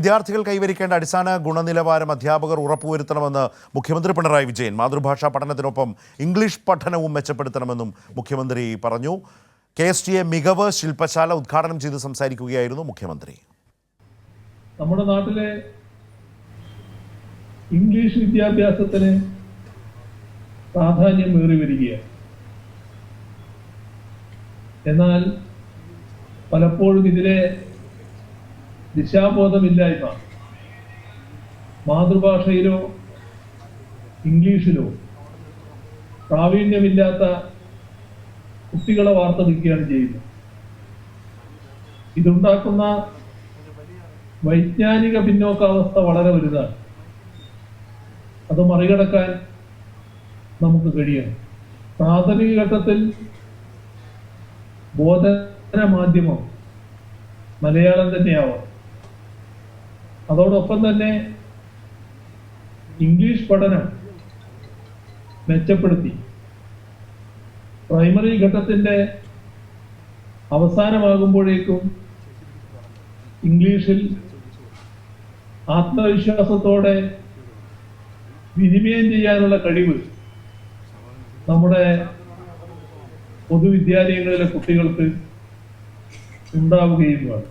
വിദ്യാർത്ഥികൾ കൈവരിക്കേണ്ട അടിസ്ഥാന ഗുണനിലവാരം അധ്യാപകർ ഉറപ്പുവരുത്തണമെന്ന് മുഖ്യമന്ത്രി പിണറായി വിജയൻ. മാതൃഭാഷാ പഠനത്തിനൊപ്പം ഇംഗ്ലീഷ് പഠനവും മെച്ചപ്പെടുത്തണമെന്നും മുഖ്യമന്ത്രി പറഞ്ഞു. KSTA മികവ് ശില്പശാല ഉദ്ഘാടനം ചെയ്ത് സംസാരിക്കുകയായിരുന്നു മുഖ്യമന്ത്രി. നമ്മുടെ നാട്ടിലെ ഇംഗ്ലീഷ് വിദ്യാഭ്യാസത്തിന് പ്രാധാന്യം ഏറി വരികയാണ്. എന്നാൽ പലപ്പോഴും ഇതിലെ ദിശാബോധമില്ലായ്മ മാതൃഭാഷയിലോ ഇംഗ്ലീഷിലോ പ്രാവീണ്യമില്ലാത്ത കുട്ടികളെ വാർത്തെടുക്കുകയാണ് ചെയ്യുന്നത്. ഇതുണ്ടാക്കുന്ന വൈജ്ഞാനിക പിന്നോക്കാവസ്ഥ വളരെ വലുതാണ്. അത് മറികടക്കാൻ നമുക്ക് കഴിയണം. പ്രാഥമിക ഘട്ടത്തിൽ ബോധന മാധ്യമം മലയാളം തന്നെയാവാം. അതോടൊപ്പം തന്നെ ഇംഗ്ലീഷ് പഠനം മെച്ചപ്പെടുത്തി പ്രൈമറി ഘട്ടത്തിന്റെ അവസാനമാകുമ്പോഴേക്കും ഇംഗ്ലീഷിൽ ആത്മവിശ്വാസത്തോടെ വിനിമയം ചെയ്യാനുള്ള കഴിവ് നമ്മുടെ പൊതുവിദ്യാലയങ്ങളിലെ കുട്ടികൾക്ക് ഉണ്ടാവുകയും വേണം.